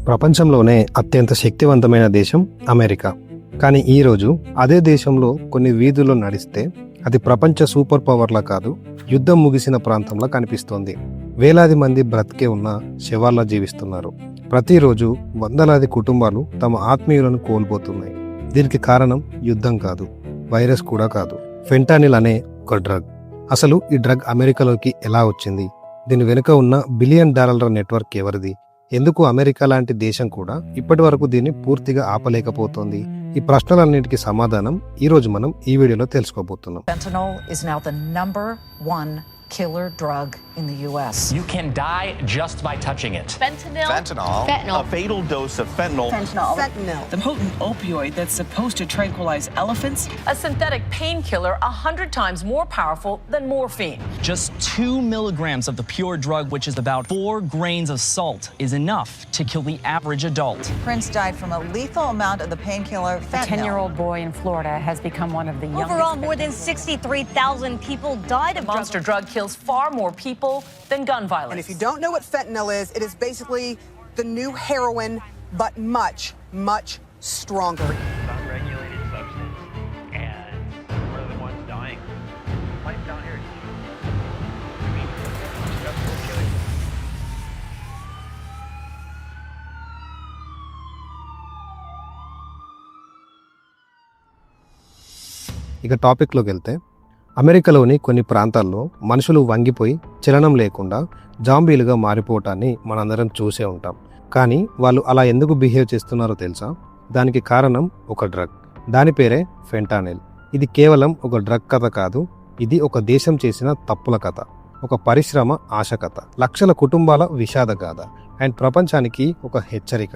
ప్రపంచంలోనే అత్యంత శక్తివంతమైన దేశం అమెరికా. కానీ ఈరోజు అదే దేశంలో కొన్ని వీధుల్లో నడిస్తే అది ప్రపంచ సూపర్ పవర్లా కాదు, యుద్ధం ముగిసిన ప్రాంతంలో కనిపిస్తోంది. వేలాది మంది బ్రతికే ఉన్న శవాల్లా జీవిస్తున్నారు. ప్రతిరోజు వందలాది కుటుంబాలు తమ ఆత్మీయులను కోల్పోతున్నాయి. దీనికి కారణం యుద్ధం కాదు, వైరస్ కూడా కాదు, ఫెంటానిల్ అనే ఒక డ్రగ్. అసలు ఈ డ్రగ్ అమెరికాలోకి ఎలా వచ్చింది? దీని వెనుక ఉన్న బిలియన్ డాలర్ల నెట్వర్క్ ఎవరిది? ఎందుకు అమెరికా లాంటి దేశం కూడా ఇప్పటి వరకు దీన్ని పూర్తిగా ఆపలేకపోతోంది? ఈ ప్రశ్నలన్నిటికీ సమాధానం ఈ రోజు మనం ఈ వీడియోలో తెలుసుకోబోతున్నాం. Fentanyl is now the number one killer drug in the U.S. You can die just by touching it. Fentanyl. A fatal dose of fentanyl. Fentanyl. The potent opioid that's supposed to tranquilize elephants. A synthetic painkiller 100 times more powerful than morphine. Just 2 milligrams of the pure drug, which is about 4 grains of salt, is enough to kill the average adult. Prince died from a lethal amount of the painkiller fentanyl. A 10-year-old boy in Florida has become one of the youngest. Overall, more than 63,000 people died of Monster drug kills far more people than gun violence. And if you don't know what fentanyl is, it is basically the new heroin, but much, much stronger. Unregulated substance, and we're the ones dying. Life down here. I mean, stressful killing. ఇక టాపిక్లోకి వెళ్తే, అమెరికాలోని కొన్ని ప్రాంతాల్లో మనుషులు వంగిపోయి చలనం లేకుండా జాంబీలుగా మారిపోవటాన్ని మనందరం చూసే ఉంటాం. కానీ వాళ్ళు అలా ఎందుకు బిహేవ్ చేస్తున్నారో తెలుసా? దానికి కారణం ఒక డ్రగ్. దాని పేరే ఫెంటానిల్. ఇది కేవలం ఒక డ్రగ్ కథ కాదు, ఇది ఒక దేశం చేసిన తప్పుల కథ, ఒక పరిశ్రమ ఆశ కథ, లక్షల కుటుంబాల విషాద గాథ అండ్ ప్రపంచానికి ఒక హెచ్చరిక.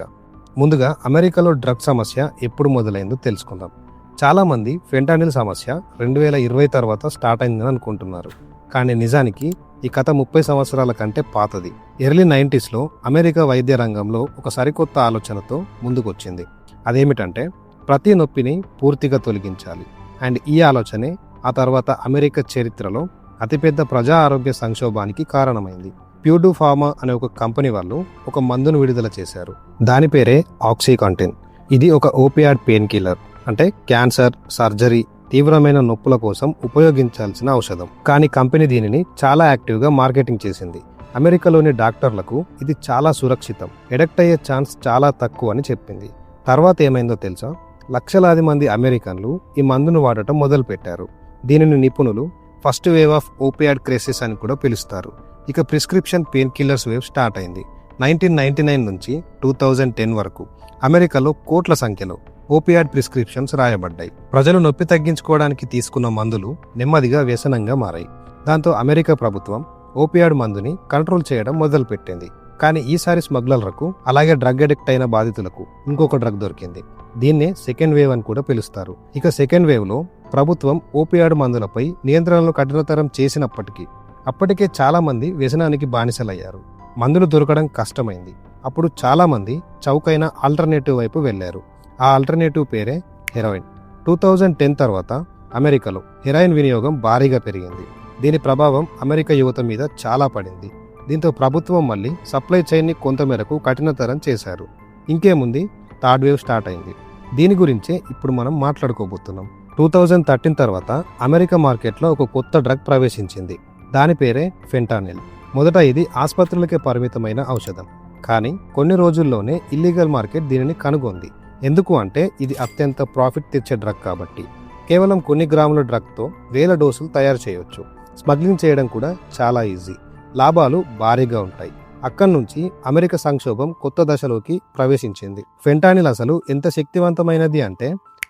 ముందుగా అమెరికాలో డ్రగ్ సమస్య ఎప్పుడు మొదలైందో తెలుసుకుందాం. చాలామంది ఫెంటానిల్ సమస్య 2020 తర్వాత స్టార్ట్ అయిందని అనుకుంటున్నారు. కానీ నిజానికి ఈ కథ 30 సంవత్సరాల కంటే పాతది. ఎర్లీ 90స్లో అమెరికా వైద్య రంగంలో ఒక సరికొత్త ఆలోచనతో ముందుకొచ్చింది. అదేమిటంటే ప్రతి నొప్పిని పూర్తిగా తొలగించాలి. అండ్ ఈ ఆలోచనే ఆ తర్వాత అమెరికా చరిత్రలో అతిపెద్ద ప్రజా ఆరోగ్య సంక్షోభానికి కారణమైంది. ప్యూర్డూ ఫార్మా అనే ఒక కంపెనీ వాళ్ళు ఒక మందును విడుదల చేశారు. దాని పేరే ఆక్సీకాంటిన్. ఇది ఒక ఓపియాడ్ పెయిన్ కిల్లర్, అంటే క్యాన్సర్, సర్జరీ, తీవ్రమైన నొప్పుల కోసం ఉపయోగించాల్సిన ఔషధం. కానీ కంపెనీ దీనిని చాలా యాక్టివ్గా మార్కెటింగ్ చేసింది. అమెరికాలోని డాక్టర్లకు ఇది చాలా సురక్షితం, ఎడక్ట్ అయ్యే ఛాన్స్ చాలా తక్కువ అని చెప్పింది. తర్వాత ఏమైందో తెలుసా? లక్షలాది మంది అమెరికన్లు ఈ మందును వాడటం మొదలుపెట్టారు. దీనిని నిపుణులు ఫస్ట్ వేవ్ ఆఫ్ ఓపియాడ్ క్రైసిస్ అని కూడా పిలుస్తారు. ఇక prescription pain killers wave start అయింది. 1999 నుంచి 2010 వరకు అమెరికాలో కోట్ల సంఖ్యలో ఓపియాడ్ ప్రిస్క్రిప్షన్స్ రాయబడ్డాయి. ప్రజలు నొప్పి తగ్గించుకోవడానికి తీసుకున్న మందులు నెమ్మదిగా వ్యసనంగా మారాయి. దాంతో అమెరికా ప్రభుత్వం ఓపియాడ్ మందుని కంట్రోల్ చేయడం మొదలుపెట్టింది. కానీ ఈసారి స్మగ్లర్లకు, అలాగే డ్రగ్ అడిక్ట్ అయిన బాధితులకు ఇంకొక డ్రగ్ దొరికింది. దీన్నే సెకండ్ వేవ్ అని కూడా పిలుస్తారు. ఇక సెకండ్ వేవ్ లో ప్రభుత్వం ఓపియాడ్ మందులపై నియంత్రణలు కఠినతరం చేసినప్పటికీ అప్పటికే చాలా మంది వ్యసనానికి బానిసలయ్యారు. మందులు దొరకడం కష్టమైంది. అప్పుడు చాలా మంది చౌకైన ఆల్టర్నేటివ్ వైపు వెళ్లారు. ఆ ఆల్టర్నేటివ్ పేరే హెరాయిన్. 2010 తర్వాత అమెరికాలో హెరాయిన్ వినియోగం భారీగా పెరిగింది. దీని ప్రభావం అమెరికా యువత మీద చాలా పడింది. దీంతో ప్రభుత్వం మళ్ళీ సప్లై చైన్ని కొంతమేరకు కఠినతరం చేశారు. ఇంకేముంది, థర్డ్ వేవ్ స్టార్ట్ అయింది. దీని గురించే ఇప్పుడు మనం మాట్లాడుకోబోతున్నాం. 2013 తర్వాత అమెరికా మార్కెట్లో ఒక కొత్త డ్రగ్ ప్రవేశించింది. దాని పేరే ఫెంటానిల్. మొదట ఇది ఆసుపత్రులకే పరిమితమైన ఔషధం. కానీ కొన్ని రోజుల్లోనే ఇల్లీగల్ మార్కెట్ దీనిని కనుగొంది. ఎందుకు అంటే ఇది అత్యంత ప్రాఫిట్ తెచ్చే డ్రగ్ కాబట్టి. కేవలం కొన్ని గ్రాముల డ్రగ్తో వేల డోసులు తయారు చేయవచ్చు. స్మగ్లింగ్ చేయడం కూడా చాలా ఈజీ. లాభాలు భారీగా ఉంటాయి. అక్కడి నుంచి అమెరికా సంక్షోభం కొత్త దశలోకి ప్రవేశించింది. ఫెంటానిల్ అసలు ఎంత శక్తివంతమైనది అంటే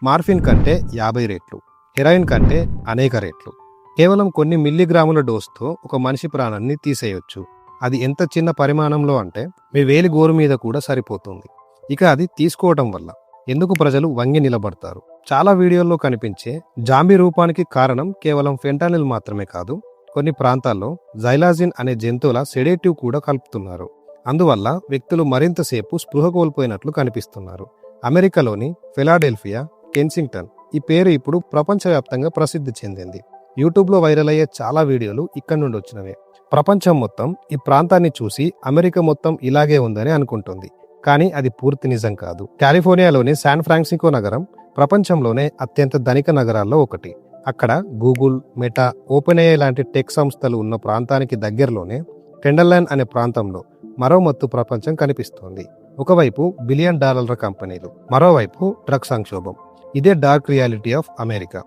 మార్ఫిన్ కంటే 50 రెట్లు, హెరాయిన్ కంటే అనేక రెట్లు. కేవలం కొన్ని మిల్లీగ్రాముల డోస్తో ఒక మనిషి ప్రాణాన్ని తీసేయొచ్చు. అది ఎంత చిన్న పరిమాణంలో అంటే మీ వేలి గోరు మీద కూడా సరిపోతుంది. ఇక అది తీసుకోవడం వల్ల ఎందుకు ప్రజలు వంగి నిలబడతారు? చాలా వీడియోల్లో కనిపించే జాంబీ రూపానికి కారణం కేవలం ఫెంటానిల్ మాత్రమే కాదు, కొన్ని ప్రాంతాల్లో జైలాజిన్ అనే జంతువుల సెడేటివ్ కూడా కలుపుతున్నారు. అందువల్ల వ్యక్తులు మరింతసేపు స్పృహ కోల్పోయినట్లు కనిపిస్తున్నారు. అమెరికాలోని ఫిలాడెల్ఫియా, కెన్సింగ్టన్ ఈ పేరు ఇప్పుడు ప్రపంచవ్యాప్తంగా ప్రసిద్ధి చెందింది. యూట్యూబ్లో వైరల్ అయ్యే చాలా వీడియోలు ఇక్కడి నుండి వచ్చినవే. ప్రపంచం మొత్తం ఈ ప్రాంతాన్ని చూసి అమెరికా మొత్తం ఇలాగే ఉందని అనుకుంటుంది. కానీ అది పూర్తి నిజం కాదు. కాలిఫోర్నియాలోని శాన్ ఫ్రాన్సిస్కో నగరం ప్రపంచంలోనే అత్యంత ధనిక నగరాల్లో ఒకటి. అక్కడ గూగుల్, మెటా, ఓపెన్ ఏఐ లాంటి టెక్ సంస్థలు ఉన్న ప్రాంతానికి దగ్గరలోనే టెండర్లాండ్ అనే ప్రాంతంలో మరో మత్తు ప్రపంచం కనిపిస్తోంది. ఒకవైపు $1 బిలియన్ కంపెనీలు, మరోవైపు డ్రగ్ సంక్షోభం. ఇదే డార్క్ రియాలిటీ ఆఫ్ అమెరికా.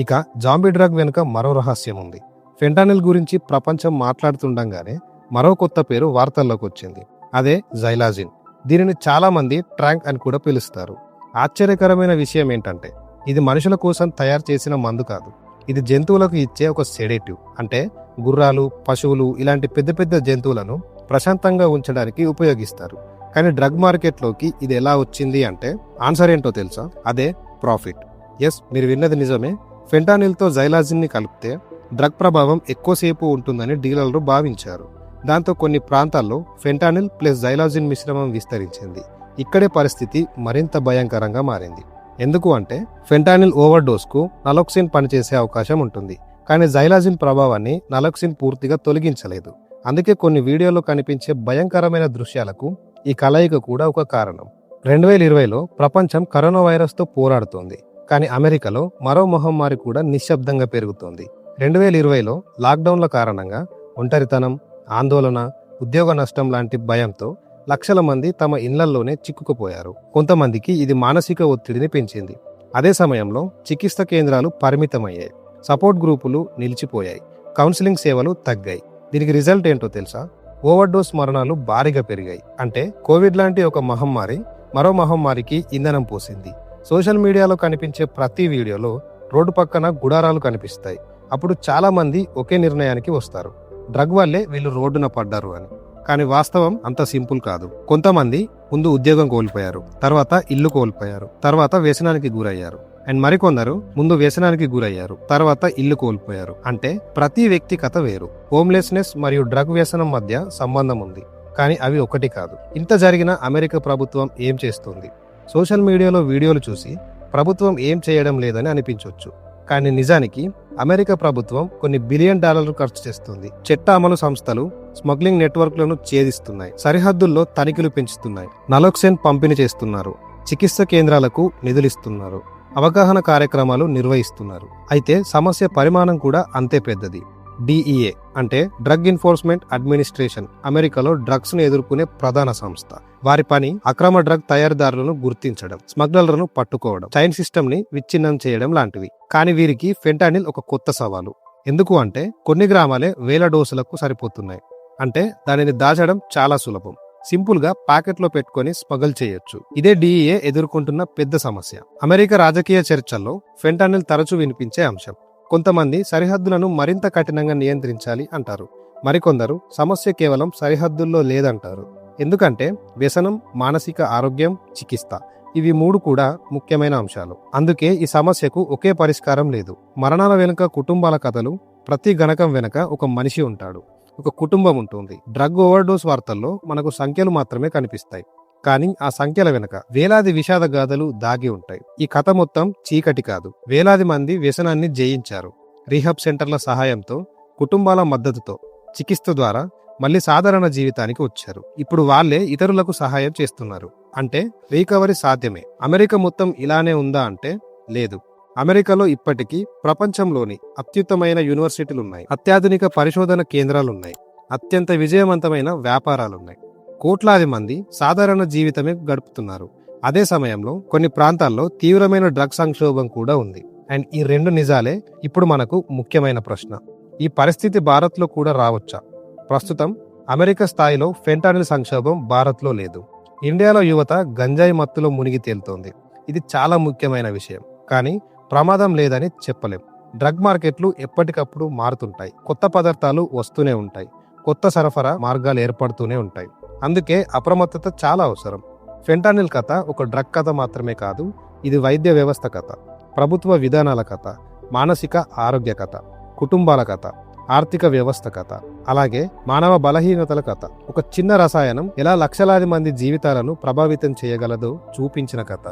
ఇక జాంబీ డ్రగ్ వెనుక మరో రహస్యం ఉంది. ఫెంటానిల్ గురించి ప్రపంచం మాట్లాడుతుండగానే మరో కొత్త పేరు వార్తల్లోకి వచ్చింది. అదే జైలాజిన్. దీనిని చాలా మంది ట్రాంక్ అని కూడా పిలుస్తారు. ఆశ్చర్యకరమైన విషయం ఏంటంటే ఇది మనుషుల కోసం తయారు చేసిన మందు కాదు. ఇది జంతువులకు ఇచ్చే ఒక సెడేటివ్. అంటే గుర్రాలు, పశువులు ఇలాంటి పెద్ద పెద్ద జంతువులను ప్రశాంతంగా ఉంచడానికి ఉపయోగిస్తారు. కానీ డ్రగ్ మార్కెట్లోకి ఇది ఎలా వచ్చింది అంటే ఆన్సర్ ఏంటో తెలుసా? అదే ప్రాఫిట్. ఎస్, మీరు విన్నది నిజమే. ఫెంటానిల్తో జైలాజిన్ని కలిపితే డ్రగ్ ప్రభావం ఎక్కువసేపు ఉంటుందని డీలర్లు భావించారు. దాంతో కొన్ని ప్రాంతాల్లో ఫెంటానిల్ ప్లస్ జైలాజిన్ మిశ్రమం విస్తరించింది. ఇక్కడే పరిస్థితి మరింత భయంకరంగా మారింది. ఎందుకు అంటే ఫెంటానిల్ ఓవర్ డోస్కు నలోక్సిన్ పనిచేసే అవకాశం ఉంటుంది. కానీ జైలాజిన్ ప్రభావాన్ని నలోక్సిన్ పూర్తిగా తొలగించలేదు. అందుకే కొన్ని వీడియోలో కనిపించే భయంకరమైన దృశ్యాలకు ఈ కలయిక కూడా ఒక కారణం. 2020లో ప్రపంచం కరోనా వైరస్తో పోరాడుతోంది. కానీ అమెరికాలో మరో మహమ్మారి కూడా నిశ్శబ్దంగా పెరుగుతోంది. 2020లో లాక్డౌన్ల కారణంగా ఒంటరితనం, ఆందోళన, ఉద్యోగ నష్టం లాంటి భయంతో లక్షల మంది తమ ఇళ్లల్లోనే చిక్కుకుపోయారు. కొంతమందికి ఇది మానసిక ఒత్తిడిని పెంచింది. అదే సమయంలో చికిత్స కేంద్రాలు పరిమితమయ్యాయి, సపోర్ట్ గ్రూపులు నిలిచిపోయాయి, కౌన్సిలింగ్ సేవలు తగ్గాయి. దీనికి రిజల్ట్ ఏంటో తెలుసా? ఓవర్డోస్ మరణాలు భారీగా పెరిగాయి. అంటే కోవిడ్ లాంటి ఒక మహమ్మారి మరో మహమ్మారికి ఇంధనం పోసింది. సోషల్ మీడియాలో కనిపించే ప్రతి వీడియోలో రోడ్డు పక్కన గుడారాలు కనిపిస్తాయి. అప్పుడు చాలా మంది ఒకే నిర్ణయానికి వస్తారు, డ్రగ్ వల్లే వీళ్ళు రోడ్డున పడ్డారు అని. కానీ వాస్తవం అంత సింపుల్ కాదు. కొంతమంది ముందు ఉద్యోగం కోల్పోయారు, తర్వాత ఇల్లు కోల్పోయారు, తర్వాత వ్యసనానికి గురయ్యారు. అండ్ మరికొందరు ముందు వ్యసనానికి గురయ్యారు, తర్వాత ఇల్లు కోల్పోయారు. అంటే ప్రతి వ్యక్తి కథ వేరు. హోమ్లెస్నెస్ మరియు డ్రగ్ వ్యసనం మధ్య సంబంధం ఉంది, కానీ అవి ఒకటి కాదు. ఇంత జరిగిన అమెరికా ప్రభుత్వం ఏం చేస్తుంది? సోషల్ మీడియాలో వీడియోలు చూసి ప్రభుత్వం ఏం చేయడం లేదని అనిపించవచ్చు. కానీ నిజానికి అమెరికా ప్రభుత్వం కొన్ని $1 బిలియన్ ఖర్చు చేస్తుంది. చట్ట అమలు సంస్థలు స్మగ్లింగ్ నెట్వర్క్లను ఛేదిస్తున్నాయి, సరిహద్దుల్లో తనిఖీలు పెంచుతున్నాయి, నలోక్సిన్ పంపిణీ చేస్తున్నారు, చికిత్స కేంద్రాలకు నిధులిస్తున్నారు, అవగాహన కార్యక్రమాలు నిర్వహిస్తున్నారు. అయితే సమస్య పరిమాణం కూడా అంతే పెద్దది. DEA అంటే డ్రగ్ ఎన్ఫోర్స్మెంట్ అడ్మినిస్ట్రేషన్ అమెరికాలో డ్రగ్స్ ను ఎదుర్కొనే ప్రధాన సంస్థ. వారి పని అక్రమ డ్రగ్ తయారీదారులను గుర్తించడం, స్మగ్లర్లను పట్టుకోవడం, చైన్ సిస్టమ్ ని విచ్ఛిన్నం చేయడం లాంటివి. కానీ వీరికి ఫెంటానిల్ ఒక కొత్త సవాలు. ఎందుకు అంటే కొన్ని గ్రామాలే 1000 డోసులకు సరిపోతున్నాయి. అంటే దానిని దాచడం చాలా సులభం. సింపుల్ గా ప్యాకెట్లో పెట్టుకుని స్మగల్ చేయొచ్చు. ఇదే DEA ఎదుర్కొంటున్న పెద్ద సమస్య. అమెరికా రాజకీయ చర్చల్లో ఫెంటానిల్ తరచూ వినిపించే అంశం. కొంతమంది సరిహద్దులను మరింత కఠినంగా నియంత్రించాలి అంటారు. మరికొందరు సమస్య కేవలం సరిహద్దుల్లో లేదంటారు. ఎందుకంటే వ్యసనం, మానసిక ఆరోగ్యం, చికిత్స ఇవి 3 కూడా ముఖ్యమైన అంశాలు. అందుకే ఈ సమస్యకు ఒకే పరిష్కారం లేదు. మరణాల వెనుక కుటుంబాల కథలు, ప్రతి గణకం వెనుక ఒక మనిషి ఉంటాడు, ఒక కుటుంబం ఉంటుంది. డ్రగ్ ఓవర్డోస్ వార్తల్లో మనకు సంఖ్యలు మాత్రమే కనిపిస్తాయి, కానీ ఆ సంఖ్యల వెనుక వేలాది విషాద గాథలు దాగి ఉంటాయి. ఈ కథ మొత్తం చీకటి కాదు. వేలాది మంది వ్యసనాన్ని జయించారు. రీహాబ్ సెంటర్ల సహాయంతో, కుటుంబాల మద్దతుతో, చికిత్స ద్వారా మళ్ళీ సాధారణ జీవితానికి వచ్చారు. ఇప్పుడు వాళ్ళే ఇతరులకు సహాయం చేస్తున్నారు. అంటే రీకవరీ సాధ్యమే. అమెరికా మొత్తం ఇలానే ఉందా అంటే లేదు. అమెరికాలో ఇప్పటికీ ప్రపంచంలోని అత్యుత్తమైన యూనివర్సిటీలున్నాయి, అత్యాధునిక పరిశోధన కేంద్రాలున్నాయి, అత్యంత విజయవంతమైన వ్యాపారాలున్నాయి. కోట్లాది మంది సాధారణ జీవితమే గడుపుతున్నారు. అదే సమయంలో కొన్ని ప్రాంతాల్లో తీవ్రమైన డ్రగ్ సంక్షోభం కూడా ఉంది. అండ్ ఈ 2 నిజాలే ఇప్పుడు మనకు ముఖ్యమైన ప్రశ్న. ఈ పరిస్థితి భారత్లో కూడా రావచ్చా? ప్రస్తుతం అమెరికా స్థాయిలో ఫెంటానిల్ సంక్షోభం భారత్లో లేదు. ఇండియాలో యువత గంజాయి మత్తులో మునిగి తేలుతోంది. ఇది చాలా ముఖ్యమైన విషయం. కానీ ప్రమాదం లేదని చెప్పలేం. డ్రగ్ మార్కెట్లు ఎప్పటికప్పుడు మారుతుంటాయి, కొత్త పదార్థాలు వస్తూనే ఉంటాయి, కొత్త సరఫరా మార్గాలు ఏర్పడుతూనే ఉంటాయి. అందుకే అప్రమత్తత చాలా అవసరం. ఫెంటానిల్ కథ ఒక డ్రగ్ కథ మాత్రమే కాదు, ఇది వైద్య వ్యవస్థ కథ, ప్రభుత్వ విధానాల కథ, మానసిక ఆరోగ్య కథ, కుటుంబాల కథ, ఆర్థిక వ్యవస్థ కథ, అలాగే మానవ బలహీనతల కథ. ఒక చిన్న రసాయనం ఎలా లక్షలాది మంది జీవితాలను ప్రభావితం చేయగలదో చూపించిన కథ.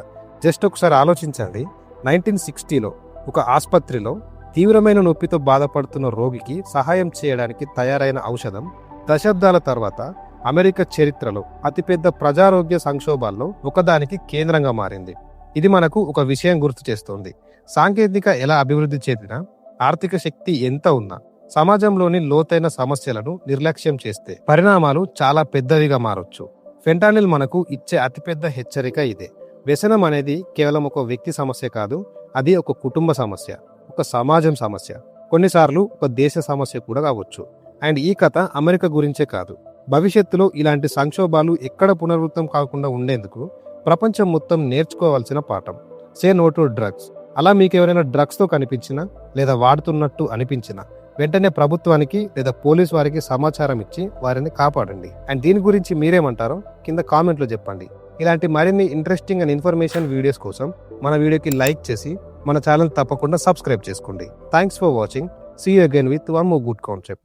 జస్ట్ ఒకసారి ఆలోచించండి. 1960లో ఒక ఆసుపత్రిలో తీవ్రమైన నొప్పితో బాధపడుతున్న రోగికి సహాయం చేయడానికి తయారైన ఔషధం దశాబ్దాల తర్వాత అమెరికా చరిత్రలో అతిపెద్ద ప్రజారోగ్య సంక్షోభాల్లో ఒకదానికి కేంద్రంగా మారింది. ఇది మనకు ఒక విషయం గుర్తు చేస్తోంది. సాంకేతిక ఎలా అభివృద్ధి చెందినా, ఆర్థిక శక్తి ఎంత ఉన్నా, సమాజంలోని లోతైన సమస్యలను నిర్లక్ష్యం చేస్తే పరిణామాలు చాలా పెద్దవిగా మారొచ్చు. ఫెంటానిల్ మనకు ఇచ్చే అతిపెద్ద హెచ్చరిక ఇదే. వ్యసనం అనేది కేవలం ఒక వ్యక్తి సమస్య కాదు, అది ఒక కుటుంబ సమస్య, ఒక సమాజం సమస్య, కొన్నిసార్లు ఒక దేశ సమస్య కూడా కావచ్చు. అండ్ ఈ కథ అమెరికా గురించే కాదు, భవిష్యత్తులో ఇలాంటి సంక్షోభాలు ఎక్కడ పునరావృతం కాకుండా ఉండేందుకు ప్రపంచం మొత్తం నేర్చుకోవాల్సిన పాఠం. Say no to drugs. అలా మీకు ఎవరైనా డ్రగ్స్తో కనిపించినా లేదా వాడుతున్నట్టు అనిపించినా వెంటనే ప్రభుత్వానికి లేదా పోలీస్ వారికి సమాచారం ఇచ్చి వారిని కాపాడండి. అండ్ దీని గురించి మీరేమంటారో కింద కామెంట్లో చెప్పండి. ఇలాంటి మరిన్ని ఇంట్రెస్టింగ్ అండ్ ఇన్ఫర్మేషన్ వీడియోస్ కోసం మన వీడియోకి లైక్ చేసి మన ఛానల్ తప్పకుండా సబ్స్క్రైబ్ చేసుకోండి. Thanks for watching. See you again with one more good concept.